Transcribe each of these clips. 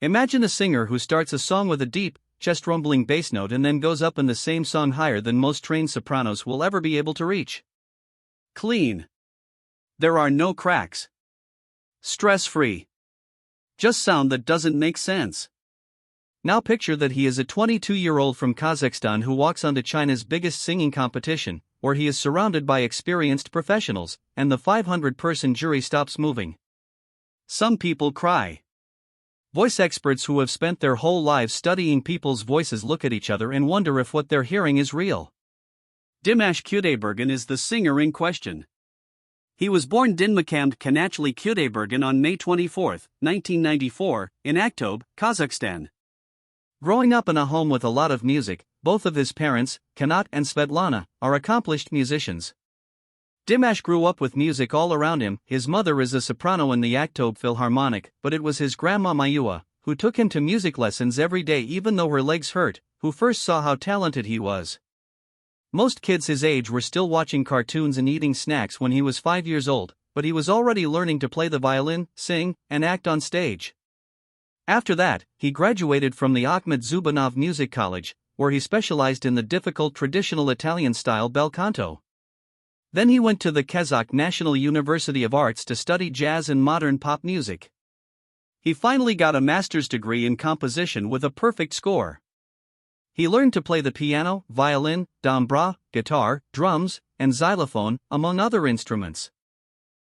Imagine a singer who starts a song with a deep, chest-rumbling bass note and then goes up in the same song higher than most trained sopranos will ever be able to reach. Clean. There are no cracks. Stress-free. Just sound that doesn't make sense. Now picture that he is a 22-year-old from Kazakhstan who walks onto China's biggest singing competition, where he is surrounded by experienced professionals, and the 500-person jury stops moving. Some people cry. Voice experts who have spent their whole lives studying people's voices look at each other and wonder if what they're hearing is real. Dimash Kudaibergen is the singer in question. He was born Dimash Kudaibergen on May 24, 1994, in Aktobe, Kazakhstan. Growing up in a home with a lot of music, both of his parents, Kanat and Svetlana, are accomplished musicians. Dimash grew up with music all around him. His mother is a soprano in the Aktobe Philharmonic, but it was his grandma Mayua, who took him to music lessons every day even though her legs hurt, who first saw how talented he was. Most kids his age were still watching cartoons and eating snacks when he was 5 years old, but he was already learning to play the violin, sing, and act on stage. After that, he graduated from the Ahmed Zubanov Music College, where he specialized in the difficult traditional Italian style bel canto. Then he went to the Kazakh National University of Arts to study jazz and modern pop music. He finally got a master's degree in composition with a perfect score. He learned to play the piano, violin, dobra, guitar, drums, and xylophone, among other instruments.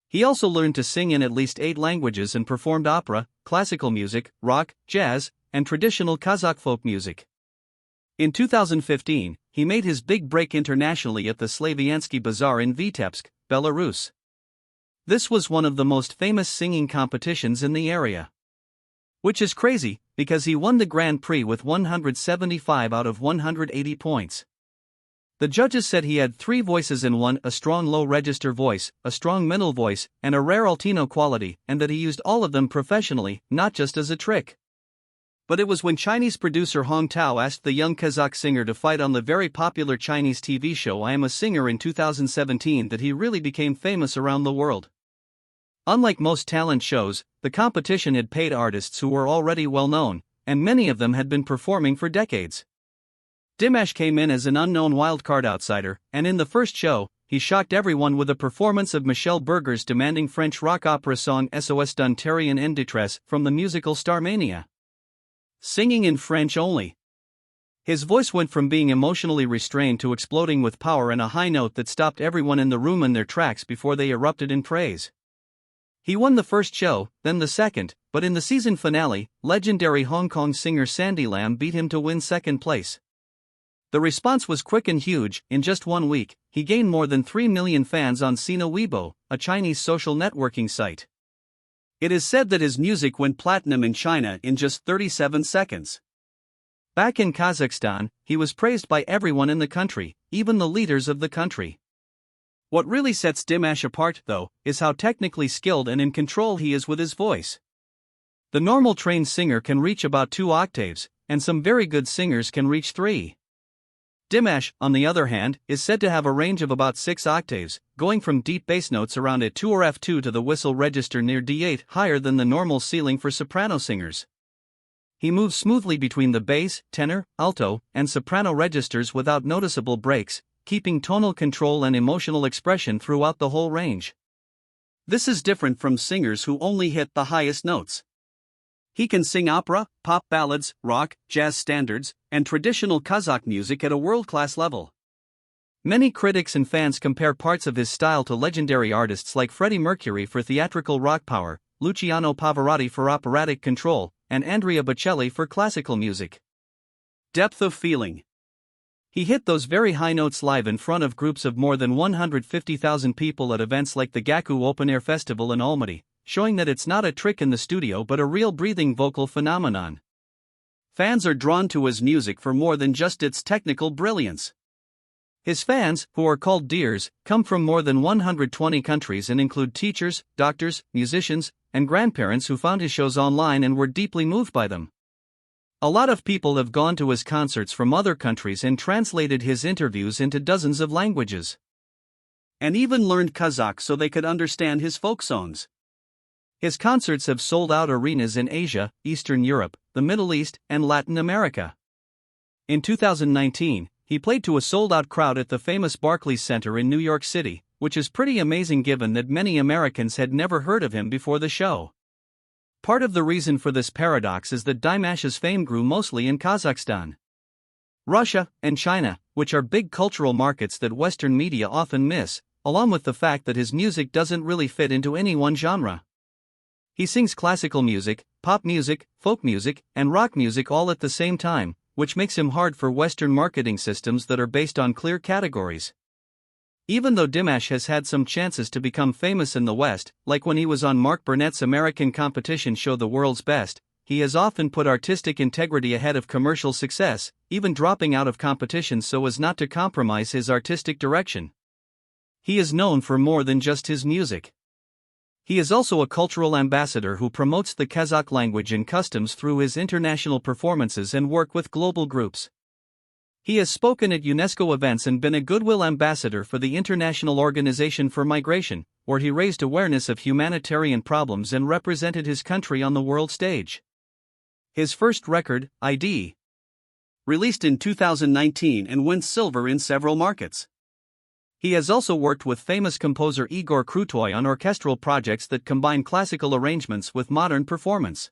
He also learned to sing in at least 8 languages and performed opera, classical music, rock, jazz, and traditional Kazakh folk music. In 2015, he made his big break internationally at the Slaviansky Bazaar in Vitebsk, Belarus. This was one of the most famous singing competitions in the area. Which is crazy, because he won the Grand Prix with 175 out of 180 points. The judges said he had 3 voices in one: a strong low-register voice, a strong middle voice, and a rare altino quality, and that he used all of them professionally, not just as a trick. But it was when Chinese producer Hong Tao asked the young Kazakh singer to fight on the very popular Chinese TV show I Am a Singer in 2017 that he really became famous around the world. Unlike most talent shows, the competition had paid artists who were already well known, and many of them had been performing for decades. Dimash came in as an unknown wildcard outsider, and in the first show, he shocked everyone with a performance of Michel Berger's demanding French rock opera song SOS d'un terrien en détresse from the musical Starmania. Singing in French only. His voice went from being emotionally restrained to exploding with power and a high note that stopped everyone in the room in their tracks before they erupted in praise. He won the first show, then the second, but in the season finale, legendary Hong Kong singer Sandy Lam beat him to win second place. The response was quick and huge. In just 1 week, he gained more than 3 million fans on Sina Weibo, a Chinese social networking site. It is said that his music went platinum in China in just 37 seconds. Back in Kazakhstan, he was praised by everyone in the country, even the leaders of the country. What really sets Dimash apart, though, is how technically skilled and in control he is with his voice. The normal trained singer can reach about 2 octaves, and some very good singers can reach 3. Dimash, on the other hand, is said to have a range of about 6 octaves, going from deep bass notes around A2 or F2 to the whistle register near D8, higher than the normal ceiling for soprano singers. He moves smoothly between the bass, tenor, alto, and soprano registers without noticeable breaks, keeping tonal control and emotional expression throughout the whole range. This is different from singers who only hit the highest notes. He can sing opera, pop ballads, rock, jazz standards, and traditional Kazakh music at a world-class level. Many critics and fans compare parts of his style to legendary artists like Freddie Mercury for theatrical rock power, Luciano Pavarotti for operatic control, and Andrea Bocelli for classical music. Depth of feeling. He hit those very high notes live in front of groups of more than 150,000 people at events like the Gaku Open Air Festival in Almaty, showing that it's not a trick in the studio but a real breathing vocal phenomenon. Fans are drawn to his music for more than just its technical brilliance. His fans, who are called dears, come from more than 120 countries and include teachers, doctors, musicians, and grandparents who found his shows online and were deeply moved by them. A lot of people have gone to his concerts from other countries and translated his interviews into dozens of languages. And even learned Kazakh so they could understand his folk songs. His concerts have sold out arenas in Asia, Eastern Europe, the Middle East, and Latin America. In 2019, he played to a sold-out crowd at the famous Barclays Center in New York City, which is pretty amazing given that many Americans had never heard of him before the show. Part of the reason for this paradox is that Dimash's fame grew mostly in Kazakhstan, Russia, and China, which are big cultural markets that Western media often miss, along with the fact that his music doesn't really fit into any one genre. He sings classical music, pop music, folk music, and rock music all at the same time, which makes him hard for Western marketing systems that are based on clear categories. Even though Dimash has had some chances to become famous in the West, like when he was on Mark Burnett's American competition show The World's Best, he has often put artistic integrity ahead of commercial success, even dropping out of competitions so as not to compromise his artistic direction. He is known for more than just his music. He is also a cultural ambassador who promotes the Kazakh language and customs through his international performances and work with global groups. He has spoken at UNESCO events and been a goodwill ambassador for the International Organization for Migration, where he raised awareness of humanitarian problems and represented his country on the world stage. His first record, ID, released in 2019 and went silver in several markets. He has also worked with famous composer Igor Krutoy on orchestral projects that combine classical arrangements with modern performance.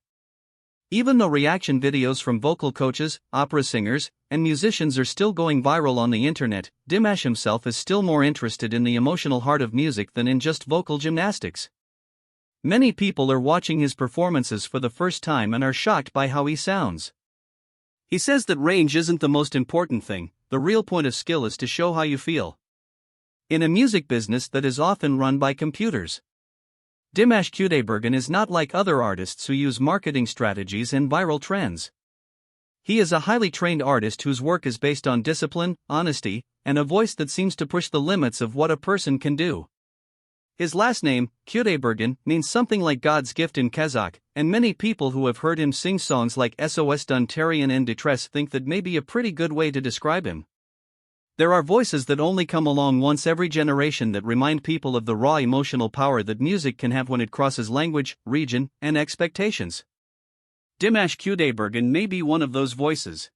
Even though reaction videos from vocal coaches, opera singers, and musicians are still going viral on the internet, Dimash himself is still more interested in the emotional heart of music than in just vocal gymnastics. Many people are watching his performances for the first time and are shocked by how he sounds. He says that range isn't the most important thing, the real point of skill is to show how you feel. In a music business that is often run by computers, Dimash Kudaibergen is not like other artists who use marketing strategies and viral trends. He is a highly trained artist whose work is based on discipline, honesty, and a voice that seems to push the limits of what a person can do. His last name, Kudaibergen, means something like God's gift in Kazakh, and many people who have heard him sing songs like SOS d'un Terrien en détresse think that may be a pretty good way to describe him. There are voices that only come along once every generation that remind people of the raw emotional power that music can have when it crosses language, region, and expectations. Dimash Kudaibergen may be one of those voices.